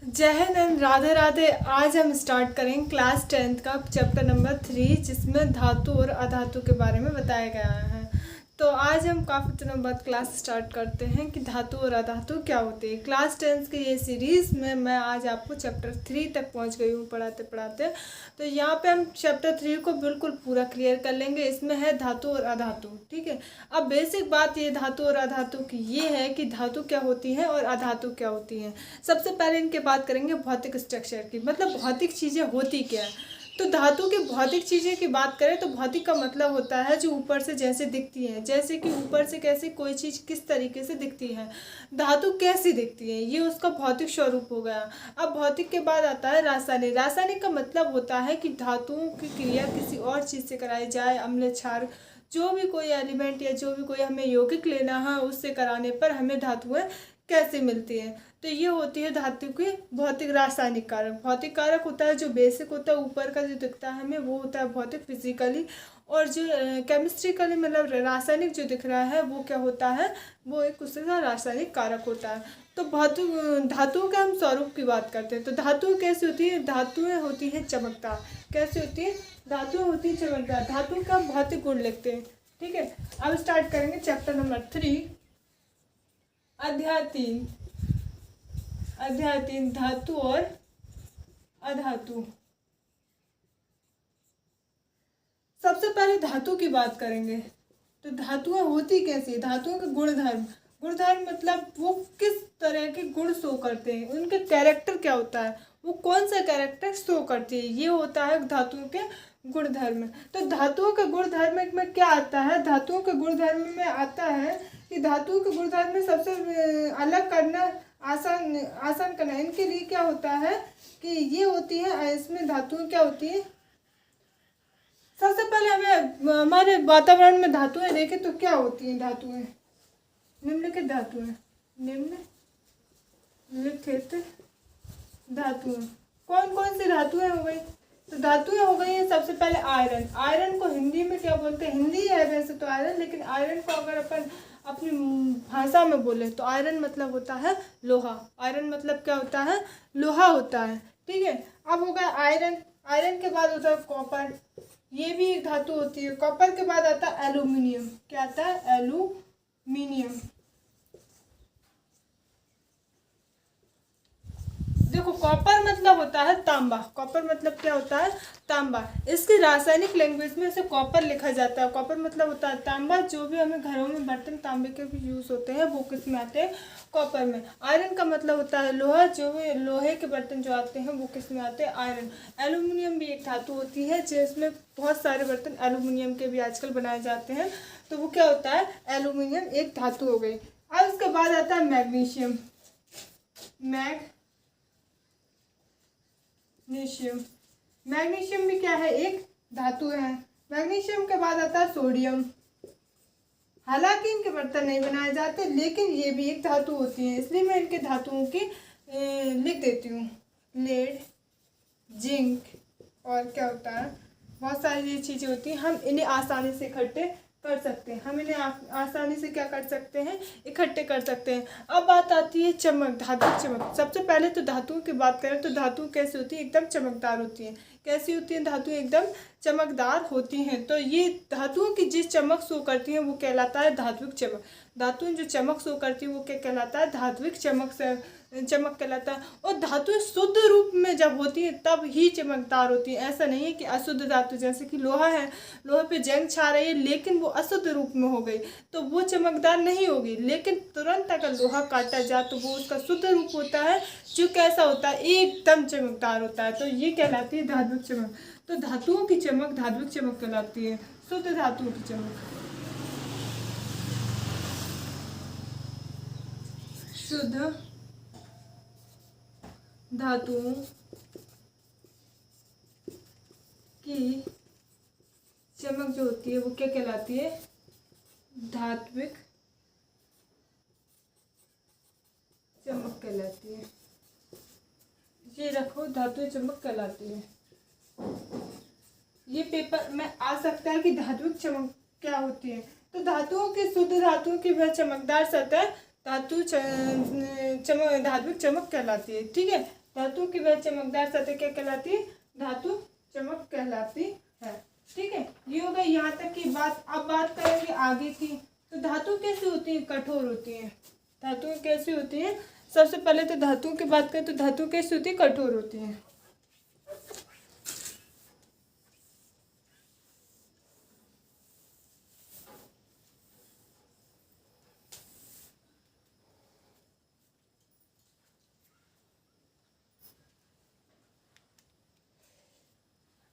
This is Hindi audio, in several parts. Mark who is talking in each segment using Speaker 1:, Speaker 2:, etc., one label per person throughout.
Speaker 1: जय हिंद एंड राधे राधे। आज हम स्टार्ट करेंगे क्लास 10th का चैप्टर नंबर 3, जिसमें धातु और अधातु के बारे में बताया गया है। तो आज हम काफ़ी दिनों बाद क्लास स्टार्ट करते हैं कि धातु और अधातु क्या होती है। क्लास 10th की ये सीरीज़ में मैं आज आपको चैप्टर 3 तक पहुंच गई हूँ पढ़ाते पढ़ाते। तो यहाँ पे हम चैप्टर 3 को बिल्कुल पूरा क्लियर कर लेंगे। इसमें है धातु और अधातु, ठीक है। अब बेसिक बात ये धातु और अधातु की ये है कि धातु क्या होती है और अधातु क्या होती है। सबसे पहले इनके बात करेंगे भौतिक स्ट्रक्चर की, मतलब भौतिक चीज़ें होती क्या है। तो धातु की भौतिक चीज़ें की बात करें तो भौतिक का मतलब होता है जो ऊपर से जैसे दिखती है, जैसे कि ऊपर से कैसे कोई चीज़ किस तरीके से दिखती है, धातु कैसी दिखती है, ये उसका भौतिक स्वरूप हो गया। अब भौतिक के बाद आता है रासायनिक। रासायनिक का मतलब होता है कि धातुओं की क्रिया किसी और चीज़ से कराई जाए, अम्ल क्षार, जो भी कोई एलिमेंट या जो भी कोई हमें यौगिक लेना है उससे कराने पर हमें धातुएं कैसे मिलती हैं। तो ये होती है धातु की भौतिक रासायनिक कारक। भौतिक कारक होता है जो बेसिक होता है, ऊपर का जो दिखता है हमें वो होता है भौतिक फिजिकली, और जो केमिस्ट्रिकली मतलब रासायनिक जो दिख रहा है वो क्या होता है, वो एक उससे रासायनिक कारक होता है। तो भौतिक धातुओं के हम स्वरूप की बात करते हैं। तो धातुएं कैसी होती है, धातुएं होती हैं चमकदार। कैसी होती है, धातुएं होती है चमकदार। धातु का भौतिक गुण लिखते हैं, ठीक है। अब स्टार्ट करेंगे चैप्टर नंबर 3, अध्याय 3 धातु और अधातु। सबसे पहले धातु की बात करेंगे। तो धातुएं होती कैसी, धातुओं के गुणधर्म। गुणधर्म मतलब वो किस तरह के गुण शो करते हैं, उनके कैरेक्टर क्या होता है, वो कौन सा कैरेक्टर शो करती है, ये होता है धातुओं के गुणधर्म। तो धातुओं के गुणधर्म में क्या आता है, धातुओं के गुणधर्म में आता है कि धातुओं के गुणधर्म में सबसे अलग करना आसान करना। इनके लिए क्या होता है कि ये होती है, इसमें धातुएं क्या होती है। सबसे पहले हमें हमारे वातावरण में धातुएं देखें तो क्या होती हैं। धातुएं निम्नलिखित धातुएं, निम्नलिखित धातुएं कौन कौन सी धातुएं हो गई। तो धातुएं हो गई है सबसे पहले आयरन। आयरन को हिंदी में क्या बोलते हैं, हिंदी है वैसे तो आयरन, लेकिन आयरन को अगर अपन अपनी भाषा में बोले तो आयरन मतलब होता है लोहा। आयरन मतलब क्या होता है, लोहा होता है, ठीक है। अब हो गया आयरन। आयरन के बाद होता है कॉपर, ये भी एक धातु होती है। कॉपर के बाद आता है एल्यूमिनियम। क्या आता है, एल्यूमिनियम। देखो कॉपर मतलब होता है तांबा। कॉपर मतलब क्या होता है, तांबा। इसकी रासायनिक लैंग्वेज में इसे कॉपर लिखा जाता है। कॉपर मतलब होता है तांबा। जो भी हमें घरों में बर्तन तांबे के भी यूज होते हैं वो किस में आते हैं, कॉपर में। आयरन का मतलब होता है लोहा। जो भी लोहे के बर्तन जो आते हैं वो किस में आते हैं, आयरन। एल्यूमिनियम भी एक धातु होती है जिसमें बहुत सारे बर्तन एल्यूमिनियम के भी आजकल बनाए जाते हैं। तो वो क्या होता है, एल्यूमिनियम एक धातु हो गई। अब उसके बाद आता है मैग्नीशियम। मैग्नीशियम भी क्या है, एक धातु है। मैग्नीशियम के बाद आता है सोडियम। हालांकि इनके बर्तन नहीं बनाए जाते लेकिन ये भी एक धातु होती है, इसलिए मैं इनके धातुओं की लिख देती हूँ। लेड, जिंक, और क्या होता है, बहुत सारी ये चीज़ें होती हैं। हम इन्हें आसानी से इकट्ठे कर सकते हैं। हम इन्हें आसानी से क्या कर सकते हैं, इकट्ठे कर सकते हैं। अब बात आती है चमक, धातु चमक। सबसे पहले तो धातुओं की बात करें तो धातु कैसी होती है, एकदम चमकदार होती है। कैसी होती है, धातु एकदम चमकदार होती हैं। तो ये धातुओं की जिस चमक शो करती हैं वो कहलाता है धात्विक चमक। धातुएं जो चमक शो करती है वो क्या कहलाता है, धात्विक चमक कहलाता है। और धातुएं शुद्ध रूप में जब होती है तब ही चमकदार होती है। ऐसा नहीं है कि अशुद्ध धातु, जैसे कि लोहा है, लोहे पे जंग छा रही है लेकिन वो अशुद्ध रूप में हो गई तो वो चमकदार नहीं होगी। लेकिन तुरंत अगर लोहा काटा जाए तो वो उसका शुद्ध रूप होता है जो कैसा होता है, एकदम चमकदार होता है। तो ये कहलाती है धात्विक चमक। तो धातुओं की चमक धात्विक चमक कहलाती है, शुद्ध धातुओं की चमक। शुद्ध धातुओं की चमक जो होती है वो क्या कहलाती है, धात्विक चमक कहलाती है। ये रखो, धातुएं चमक कहलाती है। ये पेपर में आ सकता है कि धात्विक चमक क्या होती है। तो धातुओं की, शुद्ध धातुओं की वह चमकदार सतह धात्विक चमक कहलाती है, ठीक है। धातु की वह चमकदार सतह क्या कहलाती है? धातु चमक कहलाती है। ठीक है, ये हो गई यहाँ तक की बात। अब बात करेंगे आगे की। तो धातु कैसी होती है? कठोर होती है। धातु कैसी होती है? सबसे पहले तो धातु की बात करें तो धातु कैसी होती है? कठोर होती है।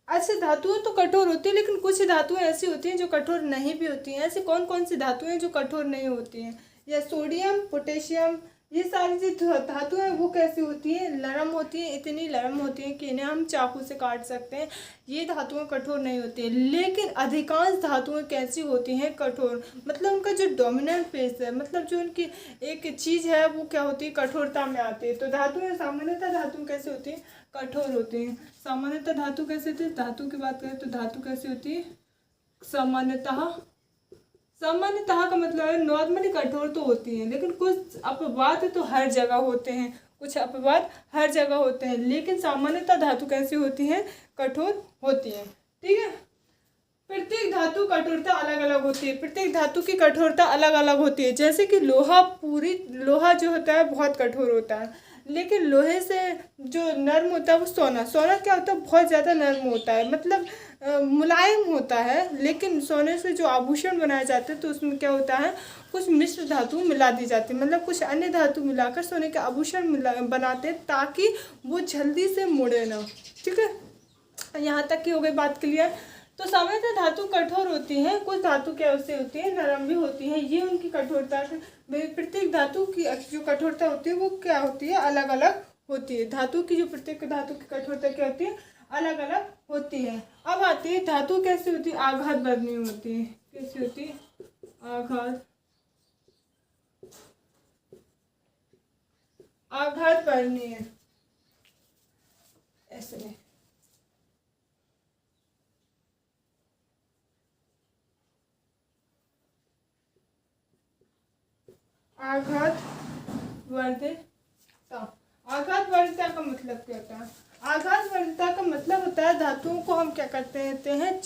Speaker 1: अच्छा, धातुएं तो कठोर होती है, लेकिन कुछ धातुएं ऐसी होती हैं जो कठोर नहीं भी होती हैं। ऐसी कौन कौन सी धातुएं हैं जो कठोर नहीं होती हैं? या सोडियम, पोटेशियम, ये सारी जो धातुएं हैं वो कैसी होती हैं? नरम होती हैं, इतनी नरम होती हैं कि इन्हें हम चाकू से काट सकते हैं। ये धातुएं कठोर नहीं होती हैं। लेकिन अधिकांश धातुएं कैसी होती हैं? कठोर। मतलब उनका जो डोमिनेंट फेस है, मतलब जो उनकी एक चीज़ है वो क्या होती है? कठोरता में आती है। तो धातुएं सामान्यतः धातु कैसी होती हैं? कठोर होती हैं। सामान्यतः धातु कैसे होती है? धातु की बात करें तो धातु कैसी होती है? सामान्यतः। सामान्यतः का मतलब है नॉर्मली कठोर तो होती हैं, लेकिन कुछ अपवाद तो हर जगह होते हैं। कुछ अपवाद हर जगह होते हैं, लेकिन सामान्यतः धातु कैसी होती हैं? कठोर होती हैं। ठीक है, प्रत्येक धातु कठोरता अलग अलग होती है। प्रत्येक धातु की कठोरता अलग अलग होती है। जैसे कि लोहा जो होता है बहुत कठोर होता है, लेकिन लोहे से जो नर्म होता है वो सोना क्या होता है? बहुत ज़्यादा नर्म होता है, मतलब मुलायम होता है। लेकिन सोने से जो आभूषण बनाए जाते हैं तो उसमें क्या होता है? कुछ मिश्र धातु मिला दी जाती है, मतलब कुछ अन्य धातु मिलाकर सोने के आभूषण बनाते हैं ताकि वो जल्दी से मुड़े ना। ठीक है, यहाँ तक की हो गई बात क्लियर। तो सामान्यतः धातु कठोर होती हैं, कुछ धातु क्या उससे होती है? नरम भी होती है। ये उनकी कठोरता, प्रत्येक धातु की जो कठोरता होती है वो क्या होती है? अलग अलग होती है। धातु की जो प्रत्येक धातु की कठोरता क्या होती है? अलग अलग होती है। अब आती है धातु कैसी होती है? आघात वर्णीय होती है। कैसी होती है? आघात वर्णीय। ऐसे नहीं, आघात वर्धिता। आघात वर्धिता का मतलब क्या होता है? आघात वर्धिता का मतलब होता है धातुओं को हम क्या करते हैं?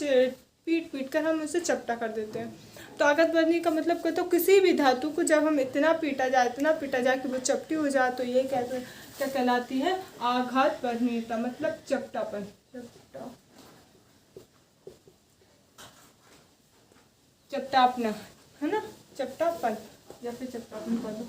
Speaker 1: पीट कर हम उसे चपटा कर देते हैं। तो आघात वर्धनी का मतलब कहते हो किसी भी धातु को जब हम इतना पीटा जाए कि वो चपटी हो जाए, तो ये क्या कहलाती है? आघात वर्धनीयता, मतलब चपटापन। चपटापन है ना, चपटापन या फिर चपटापन कर दो।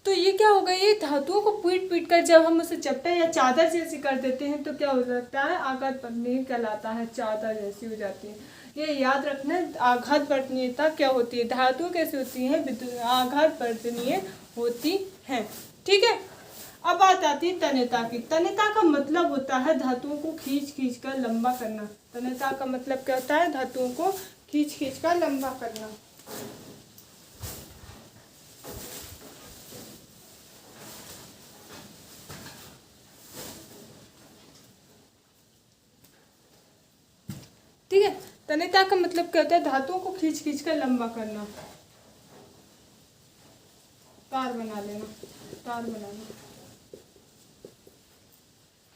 Speaker 1: तो ये क्या होगा? ये धातुओं को पीट कर जब हम उसे चपटा या चादर जैसी कर देते हैं तो क्या हो जाता है? आघात वर्धनीय कहलाता है, चादर जैसी हो जाती है। ये याद रखना। आघात वर्धनीयता क्या होती है? धातुएं कैसी होती हैं? आघात वर्धनीय होती हैं। ठीक है, अब बात आती है तन्यता की। तन्यता का मतलब होता है धातुओं को खींच कर लंबा करना। तन्यता का मतलब क्या होता है? धातुओं को खींच कर लंबा करना। ठीक है, तन्यता का मतलब क्या होता है? धातुओं को खींच कर लंबा करना। तार बना लेना।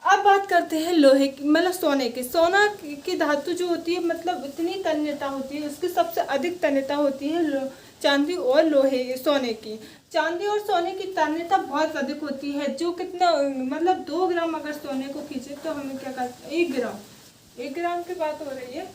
Speaker 1: अब बात करते हैं लोहे की, मतलब सोने की। सोना की धातु जो होती है, मतलब इतनी तन्यता होती है, उसकी सबसे अधिक तन्यता होती है चांदी और सोने की। चांदी और सोने की तन्यता बहुत अधिक होती है। जो कितना, मतलब 2 ग्राम अगर सोने को खींचे तो हमें क्या करते हैं? 1 ग्राम की बात हो रही है।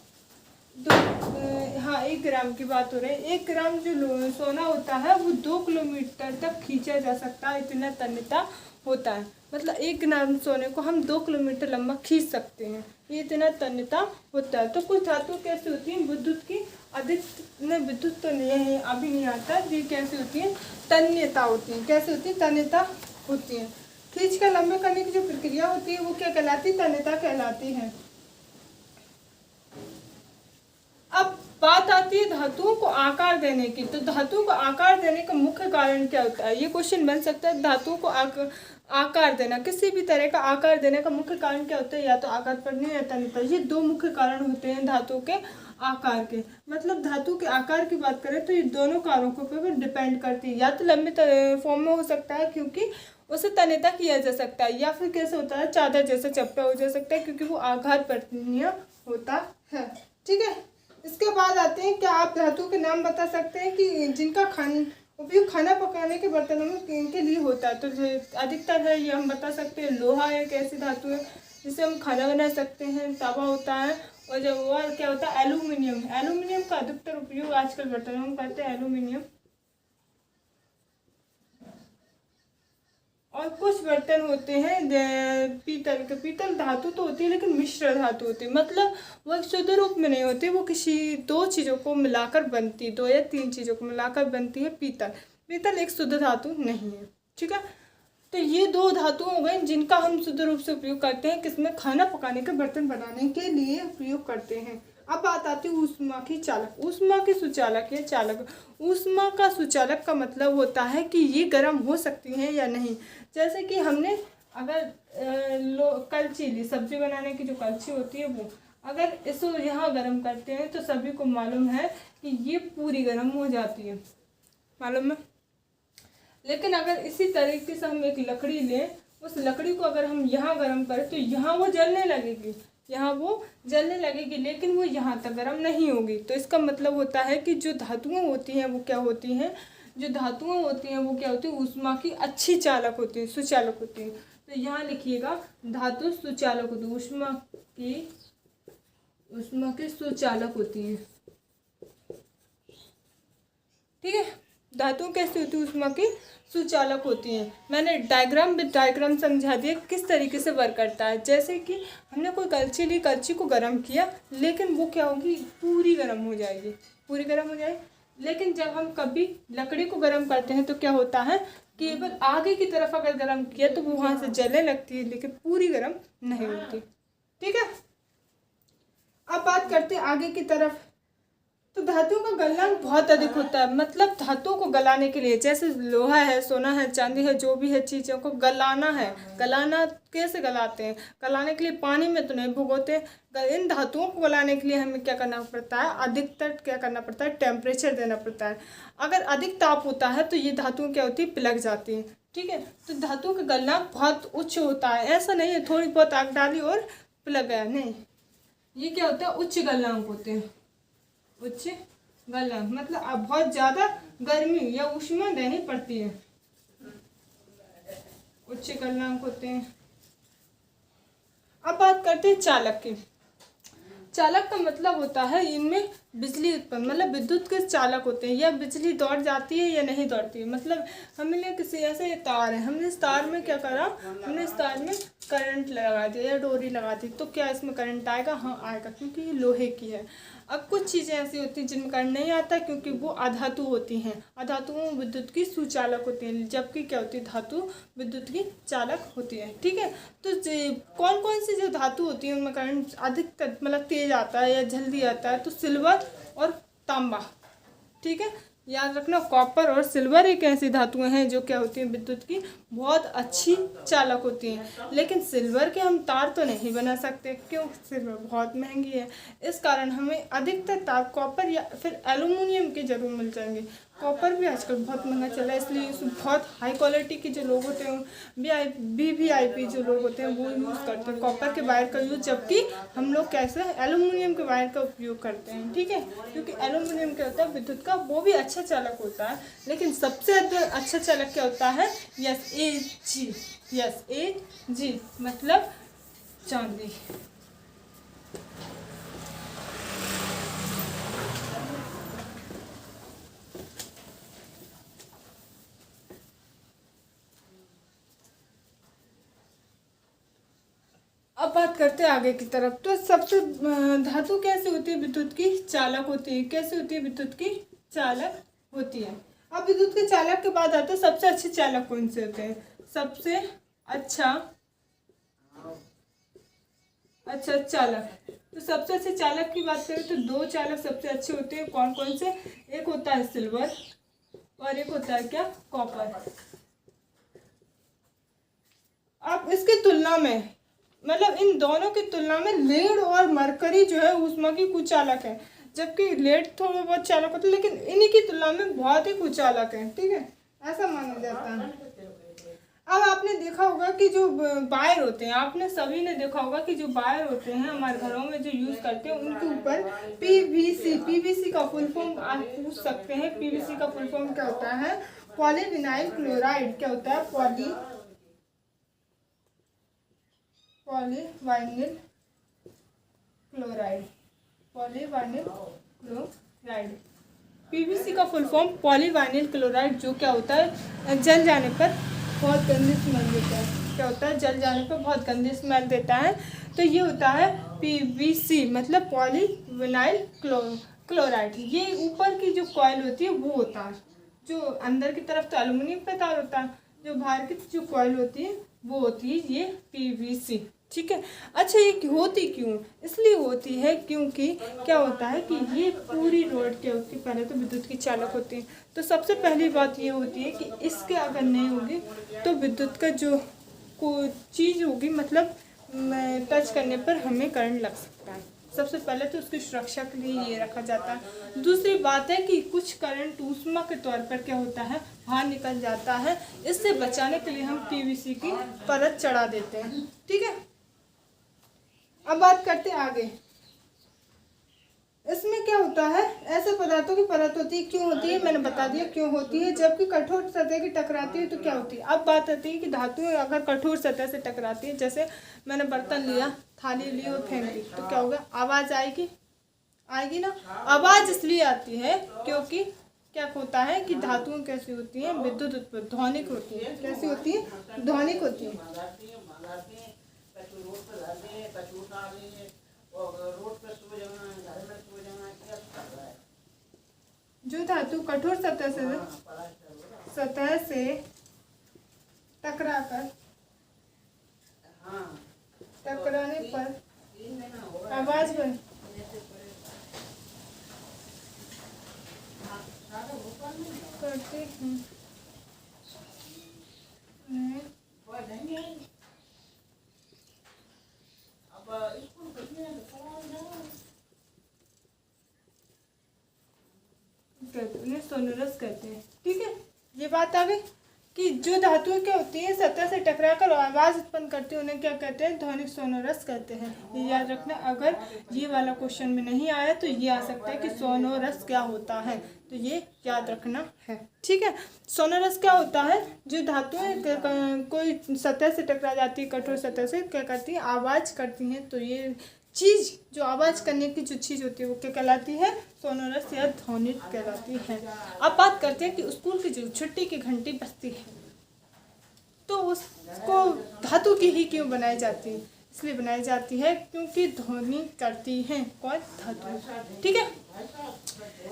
Speaker 1: 1 ग्राम की बात हो रही है। 1 ग्राम जो सोना होता है वो 2 किलोमीटर तक खींचा जा सकता है, इतना तन्यता होता है। मतलब 1 ग्राम सोने को हम 2 किलोमीटर लंबा खींच सकते हैं, ये इतना तन्यता होता है। तो कुछ धातु कैसी होती हैं? विद्युत की अधिक, नहीं विद्युत तो नहीं है, अभी नहीं आता। ये कैसी होती है? तन्यता होती है। कैसे होती है? तन्यता होती है। खींच कर लंबे करने की जो प्रक्रिया होती है वो क्या कहलाती है? तन्यता कहलाती है। अब बात आती है धातुओं को आकार देने की। तो धातुओं को आकार देने का मुख्य कारण क्या होता है? ये क्वेश्चन बन सकता है। धातुओं को आकार देना, किसी भी तरह का आकार देने का मुख्य कारण क्या होता है? या तो आघात वर्णीय या तन्यता। ये 2 मुख्य कारण होते हैं धातुओं के आकार के। मतलब धातु के आकार की बात करें तो ये दोनों कारकों पर डिपेंड करती है। या तो लंबे फॉर्म में हो सकता है क्योंकि उसे तन्यता किया जा सकता है, या फिर कैसे होता है चादर जैसा चपटा हो जा सकता है क्योंकि वो आघात पर्तनीय होता है। ठीक है, इसके बाद आते हैं, क्या आप धातु के नाम बता सकते हैं कि जिनका उपयोग खाना पकाने के बर्तनों में के लिए होता है? तो अधिकतर है ये हम बता सकते हैं, लोहा एक ऐसी धातु है जिससे हम खाना बना सकते हैं, तवा होता है, और जब वो क्या होता है एल्यूमिनियम। एल्यूमिनियम का अधिकतर उपयोग आजकल बर्तनों में करते हैं, एल्यूमिनियम। और कुछ बर्तन होते हैं पीतल के। पीतल धातु तो होती है लेकिन मिश्र धातु होती है, मतलब वो एक शुद्ध रूप में नहीं होती, वो किसी दो चीज़ों को मिलाकर बनती है, 2 या 3 चीज़ों को मिलाकर बनती है पीतल। पीतल एक शुद्ध धातु नहीं है। ठीक है, तो ये 2 धातु हो गए जिनका हम शुद्ध रूप से उपयोग करते हैं, किसमें? खाना पकाने के बर्तन बनाने के लिए उपयोग करते हैं। अब बात आती है ऊष्मा की चालक। ऊष्मा के सुचालक या चालक। ऊष्मा का सुचालक का मतलब होता है कि ये गर्म हो सकती हैं या नहीं। जैसे कि हमने अगर कलछी ली, सब्जी बनाने की जो कलछी होती है वो, अगर इसको यहाँ गर्म करते हैं तो सभी को मालूम है कि ये पूरी गर्म हो जाती है, मालूम है। लेकिन अगर इसी तरीके से हम एक लकड़ी लें, उस लकड़ी को अगर हम यहाँ गर्म करें तो यहाँ वो जलने लगेगी, यहाँ वो जलने लगेगी, लेकिन वो यहाँ तक गर्म नहीं होगी। तो इसका मतलब होता है कि जो धातुएं होती हैं वो क्या होती हैं, जो धातुएं होती हैं वो क्या होती है, ऊष्मा की अच्छी चालक होती है, सुचालक होती है। तो यहाँ लिखिएगा धातु सुचालक होती है, ऊष्मा की सुचालक होती है। ठीक है, धातुएं कैसी होती है, ऊष्मा की सुचालक होती हैं। मैंने डायग्राम समझा दिया किस तरीके से वर्क करता है। जैसे कि हमने कोई कलछी ली, कलछी को गर्म किया, लेकिन वो क्या होगी, पूरी गर्म हो जाएगी, पूरी गर्म हो जाएगी। लेकिन जब हम कभी लकड़ी को गर्म करते हैं तो क्या होता है, केवल आगे की तरफ अगर गर्म किया तो वो वहाँ से जलने लगती है, लेकिन पूरी गर्म नहीं होती। ठीक है, अब बात करते हैं आगे की तरफ। तो धातुओं का गलनांक बहुत अधिक होता है, मतलब धातुओं को गलाने के लिए, जैसे लोहा है, सोना है, चांदी है, जो भी है चीज़ों को गलाना है। गलाना कैसे गलाते हैं, गलाने के लिए पानी में तो नहीं भिगोते। इन धातुओं को गलाने के लिए हमें क्या करना पड़ता है, अधिकतर क्या करना पड़ता है, टेम्परेचर देना पड़ता है। अगर अधिक ताप होता है तो ये धातुएं क्या होती है, पिलक जाती हैं। ठीक है, तो धातुओं का गलनांक बहुत उच्च होता है, ऐसा नहीं है थोड़ी बहुत आग डाली और पिलक गया, नहीं, ये क्या होता है, उच्च गलनांक होते हैं। उच्च गलनांक मतलब अब बहुत ज़्यादा गर्मी या ऊष्मा देनी पड़ती है, उच्च गलनांक होते हैं। अब बात करते हैं चालक की। चालक का मतलब होता है इनमें बिजली उत्पन्न, मतलब विद्युत के चालक होते हैं, या बिजली दौड़ जाती है या नहीं दौड़ती है। मतलब हमने किसी ऐसे तार है, हमने इस तार में क्या करा, हमने इस तार में करंट लगा दिया या डोरी लगा दी, तो क्या इसमें करंट आएगा? हाँ आएगा, क्योंकि ये लोहे की है। अब कुछ चीज़ें ऐसी होती हैं जिनमें करंट नहीं आता क्योंकि वो अधातु होती हैं। अधातुओं विद्युत की सुचालक होती हैं, जबकि क्या होती है, धातु विद्युत की चालक होती है। ठीक है, तो कौन कौन सी जो धातु होती है उनमें करंट अधिक मतलब तेज आता है या जल्दी आता है? तो सिल्वर और तांबा। ठीक है, याद रखना, कॉपर और सिल्वर एक ऐसी धातुएं हैं जो क्या होती हैं, विद्युत की बहुत अच्छी चालक होती हैं। लेकिन सिल्वर के हम तार तो नहीं बना सकते, क्यों? सिल्वर बहुत महंगी है, इस कारण हमें अधिकतर तार कॉपर या फिर एल्युमिनियम के जरूर मिल जाएंगे। कॉपर भी आजकल बहुत महंगा चल रहा है, इसलिए उसमें बहुत हाई क्वालिटी के जो लोग होते हैं, वीवीआईपी जो लोग होते हैं वो यूज़ करते हैं कॉपर के वायर का यूज़, जबकि हम लोग कैसे एल्युमिनियम के वायर का उपयोग करते हैं। ठीक है, क्योंकि एल्युमिनियम क्या होता है, विद्युत का वो भी अच्छा चालक होता है, लेकिन सबसे अच्छा चालक क्या होता है, SAG, SAG मतलब चांदी। अब बात करते हैं आगे की तरफ। तो सबसे धातु कैसे होती है, विद्युत की चालक होती है। कैसे होती है, विद्युत की चालक होती है। अब विद्युत के चालक के बाद आते हैं सबसे अच्छे चालक कौन से होते हैं। सबसे अच्छा चालक, तो सबसे अच्छे चालक की बात करें तो 2 चालक सबसे अच्छे होते हैं। कौन कौन से? एक होता है सिल्वर और एक होता है क्या, कॉपर। अब इसकी तुलना में, मतलब इन दोनों की तुलना में लेड और मरकरी जो है ऊष्मा की कुचालक है, जबकि लेड थोड़ा बहुत चालक होता है, लेकिन इन्हीं की तुलना में बहुत ही कुचालक है। ठीक है, ऐसा माना जाता है। अब आपने देखा होगा कि जो वायर होते हैं, आपने सभी ने देखा होगा कि जो वायर होते हैं हमारे घरों में जो यूज़ करते हैं उनके ऊपर पीवीसी का फुल फॉर्म आप पूछ सकते हैं। पीवीसी का फुल फॉर्म क्या होता है? Polyvinyl chloride. क्या होता है? पॉलीवाइनिल क्लोराइड। पॉलीवाइनिल क्लोराइड, पीवीसी का फुल फॉर्म पॉलीवाइनिल क्लोराइड, जो क्या होता है जल जाने पर बहुत गंदी स्मेल देता है। क्या होता है? जल जाने पर बहुत गंदी स्मेल देता है। तो ये होता है पीवीसी, मतलब पॉलीविनाइल क्लोराइड। ये ऊपर की जो कॉइल होती है वो होता है, जो अंदर की तरफ तो एल्युमिनियम का तार होता है, जो बाहर की जो कॉइल होती है वो होती है ये पीवीसी। ठीक है। अच्छा, ये होती क्यों? इसलिए होती है क्योंकि क्या होता है कि ये पूरी रोड क्या होती है, पहले तो विद्युत की चालक होती है। तो सबसे पहली बात ये होती है कि इसके अगर नहीं होगी तो विद्युत का जो कोई चीज़ होगी, मतलब टच करने पर हमें करंट लग सकता है। सबसे पहले तो उसकी सुरक्षा के लिए ये रखा जाता है। दूसरी बात है कि कुछ करंट ऊष्मा के तौर पर क्या होता है, बाहर निकल जाता है। इससे बचाने के लिए हम पीवीसी की परत चढ़ा देते हैं। ठीक है। अब बात करते हैं आगे। इसमें क्या होता है, ऐसे पदार्थों की परत होती है। क्यों होती है? मैंने बता दिया क्यों होती है। जबकि कठोर सतह की टकराती है तो क्या होती है? अब बात आती है कि धातुएं अगर कठोर सतह से टकराती है, जैसे मैंने बर्तन लिया, थाली ली और फेंक दी, तो क्या होगा? आवाज़ आएगी ना। आवाज़ इसलिए आती है क्योंकि क्या होता है कि धातुएं कैसी होती हैं, विद्युत उत्पन्न ध्वनिक होती है। कैसी होती है? ध्वनिक होती है। जो धातु कठोर सतह से टकराने पर आवाज करते हैं, उन्हें सोनोरस कहते हैं। ठीक है। ये बात आ गई कि जो धातुएं क्या होती हैं, सतह से टकराकर आवाज़ उत्पन्न करती हैं, उन्हें क्या कहते हैं? ध्वनिक सोनोरस कहते हैं। ये याद रखना। अगर ये वाला क्वेश्चन में नहीं आया तो ये आ सकता है कि सोनोरस क्या होता है, तो ये याद रखना है। ठीक है। सोनोरस क्या होता है? जो धातुएं कोई सतह से टकरा जाती है, कठोर सतह से, क्या करती है? आवाज़ करती हैं। तो ये चीज़ जो आवाज़ करने की जो चीज़ होती है वो क्या कहलाती है? सोनोरस या ध्वनिक कहलाती है। अब बात करते हैं कि स्कूल की जो छुट्टी की घंटी बजती है तो उसको धातु की ही क्यों बनाई जाती है? इसलिए बनाई जाती है क्योंकि ध्वनि करती है कौन? धातु। ठीक है।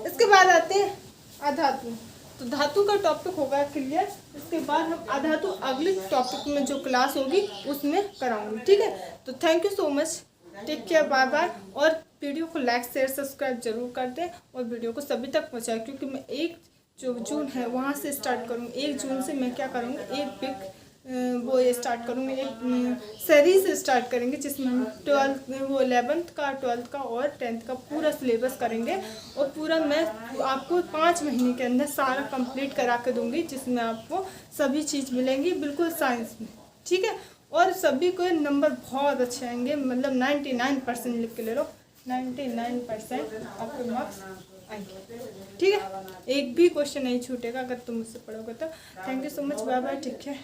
Speaker 1: इसके बाद आते हैं अधातु। तो धातु का टॉपिक होगा क्लियर। इसके बाद हम अधातु अगले टॉपिक में जो क्लास होगी उसमें कराऊंगी। ठीक है। तो thank you so much, take care, bye bye. और वीडियो को लाइक शेयर सब्सक्राइब जरूर कर दें और वीडियो को सभी तक पहुंचाएं, क्योंकि मैं 1 जो जून है वहाँ से स्टार्ट करूँगी। 1 जून से मैं क्या करूँगी, एक बिग वो स्टार्ट करूँगी, एक सीरीज स्टार्ट करेंगे जिसमें हम 11th का 12th का और 10th का पूरा सिलेबस करेंगे। और पूरा मैं आपको 5 महीने के अंदर सारा कंप्लीट करा के दूँगी, जिसमें आपको सभी चीज़ मिलेंगी बिल्कुल साइंस में। ठीक है। और सभी को नंबर बहुत अच्छे आएंगे, मतलब 99% लिख के ले लो, 99% आपके मार्क्स आएंगे। ठीक है। एक भी क्वेश्चन नहीं छूटेगा अगर तुम मुझसे पढ़ोगे तो। Thank you so much, bye bye, ठीक है।